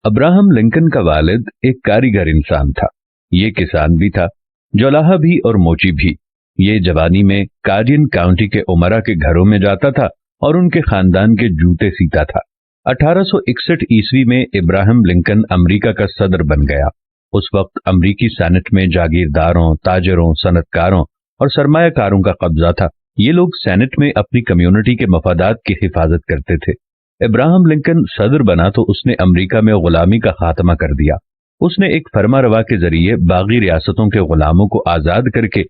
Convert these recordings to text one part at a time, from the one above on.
Abraham Lincoln का वालिद एक कारीगर इंसान था। ये किसान भी था, जौलाहा भी और मोची भी। ये जवानी में कार्डियन काउंटी के उमरा के घरों में जाता था और उनके खानदान के जूते सीता था। 1861 ईस्वी में इब्राहिम लिंकन अमेरिका का सदर बन गया। उस वक्त अमेरिकी सेनेट में जागीरदारों, ताजरों, सनतकारों और सरमायाकारों का कब्जा था। ये लोग सेनेट में अपनी कम्युनिटी के मफादात की हिफाजत करते थे। इब्राहिम लिंकन सदर बना तो उसने अमेरिका में गुलामी का खात्मा कर दिया। उसने एक फरमा रवा के जरिए बागी रियासतों के गुलामों को आजाद करके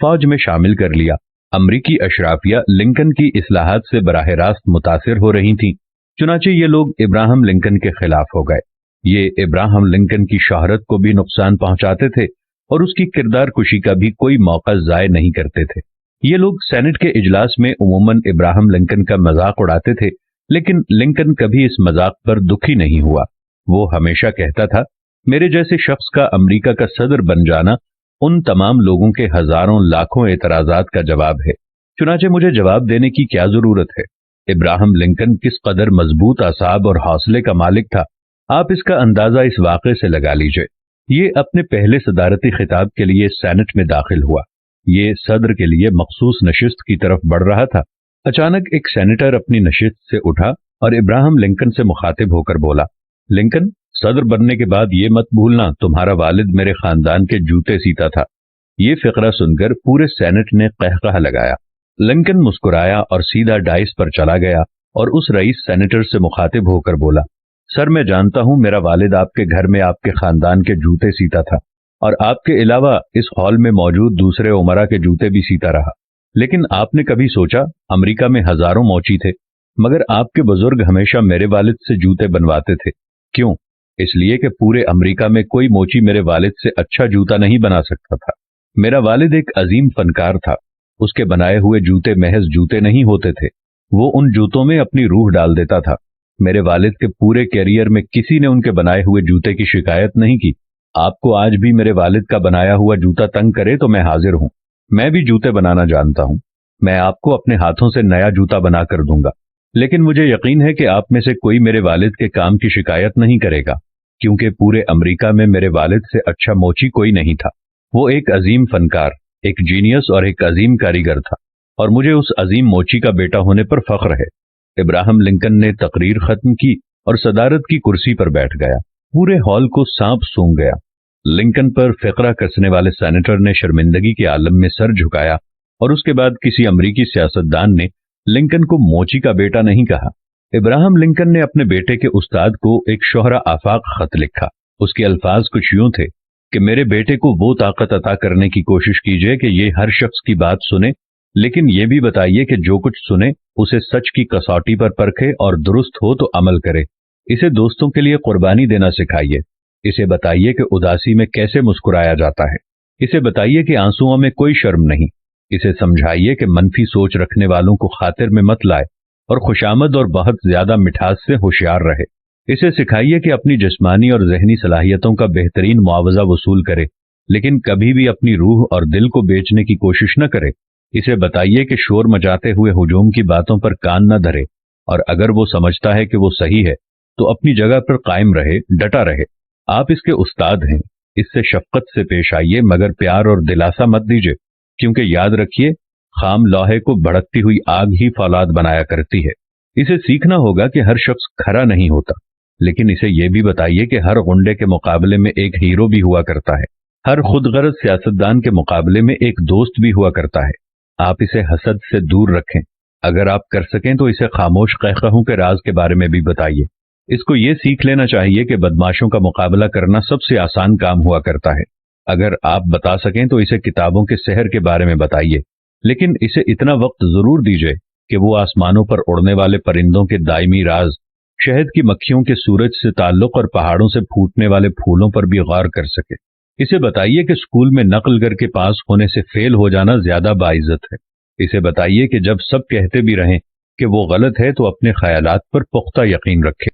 फौज में शामिल कर लिया। अमरीकी अशराफिया लिंकन की इस्लाहात से बराह रास्त मुतासिर हो रही थीं, चुनाचे ये लोग इब्राहिम लिंकन के खिलाफ हो गए। ये इब्राहिम लिंकन की शोहरत को भी नुकसान पहुंचाते थे और उसकी किरदार कुशी का भी कोई मौका जाय नहीं करते थे। ये लोग सेनेट के इजलास में उमूमन इब्राहिम लिंकन का मजाक उड़ाते थे, लेकिन लिंकन कभी इस मजाक पर दुखी नहीं हुआ। वो हमेशा कहता था, मेरे जैसे शख्स का अमेरिका का सदर बन जाना उन तमाम लोगों के हजारों लाखों एतराजात का जवाब है, चुनाचे मुझे जवाब देने की क्या जरूरत है। इब्राहिम लिंकन किस कदर मजबूत असाब और हौसले का मालिक था, आप इसका अंदाजा इस वाक़े से लगा लीजिए। ये अपने पहले सदारती खिताब के लिए सेनेट में दाखिल हुआ। ये सदर के लिए मखसूस नशिस्त की तरफ बढ़ रहा था। अचानक एक सेनेटर अपनी नशिस्त से उठा और इब्राहिम लिंकन से मुखातिब होकर बोला, लिंकन, सदर बनने के बाद ये मत भूलना तुम्हारा वालिद मेरे खानदान के जूते सीता था। ये फिक्रा सुनकर पूरे सेनेट ने कहकहा लगाया। लिंकन मुस्कुराया और सीधा डाइस पर चला गया और उस रईस सेनेटर से मुखातिब होकर बोला, सर, मैं जानता हूं मेरा वालिद आपके घर में आपके खानदान के जूते सीता था और आपके अलावा इस हॉल में मौजूद दूसरे उमरा के जूते भी सीता रहा, लेकिन आपने कभी सोचा अमेरिका में हजारों मोची थे, मगर आपके बुजुर्ग हमेशा मेरे वालिद से जूते बनवाते थे। क्यों? इसलिए कि पूरे अमेरिका में कोई मोची मेरे वालिद से अच्छा जूता नहीं बना सकता था। मेरा वालिद एक अजीम फनकार था। उसके बनाए हुए जूते महज जूते नहीं होते थे, वो उन जूतों में अपनी रूह डाल देता था। मेरे वालिद के पूरे कैरियर में किसी ने उनके बनाए हुए जूते की शिकायत नहीं की। आपको आज भी मेरे वालिद का बनाया हुआ जूता तंग करे तो मैं हाजिर हूं। मैं भी जूते बनाना जानता हूं। मैं आपको अपने हाथों से नया जूता बना कर दूंगा, लेकिन मुझे यकीन है कि आप में से कोई मेरे वालिद के काम की शिकायत नहीं करेगा, क्योंकि पूरे अमेरिका में मेरे वालिद से अच्छा मोची कोई नहीं था। वो एक अजीम फनकार, एक जीनियस और एक अजीम कारीगर था, और मुझे उस अजीम मोची का बेटा होने पर फख्र है। इब्राहिम लिंकन ने तकरीर खत्म की और सदारत की कुर्सी पर बैठ गया। पूरे हॉल को सांप सूंघ गया। लिंकन पर फिक्रा कसने वाले सेनेटर ने शर्मिंदगी के आलम में सर झुकाया और उसके बाद किसी अमरीकी सियासतदान ने लिंकन को मोची का बेटा नहीं कहा। इब्राहिम लिंकन ने अपने बेटे के उस्ताद को एक शोहरा आफाक खत लिखा। उसके अल्फाज कुछ यूं थे कि मेरे बेटे को वो ताकत अता करने की कोशिश कीजिए कि ये हर शख्स की बात सुने, लेकिन ये भी बताइए कि जो कुछ सुने उसे सच की कसौटी पर परखे और दुरुस्त हो तो अमल करे। इसे दोस्तों के लिए कुर्बानी देना सिखाइए। इसे बताइए कि उदासी में कैसे मुस्कुराया जाता है। इसे बताइए कि आंसुओं में कोई शर्म नहीं। इसे समझाइए कि मनफी सोच रखने वालों को खातिर में मत लाए और खुशामद और बहुत ज्यादा मिठास से होशियार रहे। इसे सिखाइए कि अपनी जिस्मानी और जहनी सलाहियतों का बेहतरीन मुआवजा वसूल करे, लेकिन कभी भी अपनी रूह और दिल को बेचने की कोशिश न करे। इसे बताइए कि शोर मचाते हुए हुजूम की बातों पर कान न धरे, और अगर वो समझता है कि वो सही है तो अपनी जगह पर कायम रहे, डटा रहे। आप इसके उस्ताद हैं, इससे शफकत से पेश आइए, मगर प्यार और दिलासा मत दीजिए, क्योंकि याद रखिए, खाम लोहे को भड़कती हुई आग ही फौलाद बनाया करती है। इसे सीखना होगा कि हर शख्स खरा नहीं होता, लेकिन इसे यह भी बताइए कि हर गुंडे के मुकाबले में एक हीरो भी हुआ करता है, हर खुदगर्ज सियासतदान के मुकाबले में एक दोस्त भी हुआ करता है। आप इसे हसद से दूर रखें। अगर आप कर सकें तो इसे खामोश कहकहों के राज के बारे में भी बताइए। इसको ये सीख लेना चाहिए कि बदमाशों का मुकाबला करना सबसे आसान काम हुआ करता है। अगर आप बता सकें तो इसे किताबों के सहर के बारे में बताइए, लेकिन इसे इतना वक्त जरूर दीजिए कि वो आसमानों पर उड़ने वाले परिंदों के दायमी राज, शहद की मक्खियों के सूरज से ताल्लुक और पहाड़ों से फूटने वाले फूलों पर भी गौर कर सके। इसे बताइए कि स्कूल में नकल करके पास होने से फेल हो जाना ज्यादा बाइज्जत है। इसे बताइए कि जब सब कहते भी रहें कि वो गलत है तो अपने ख्यालात पर पुख्ता यकीन रखे।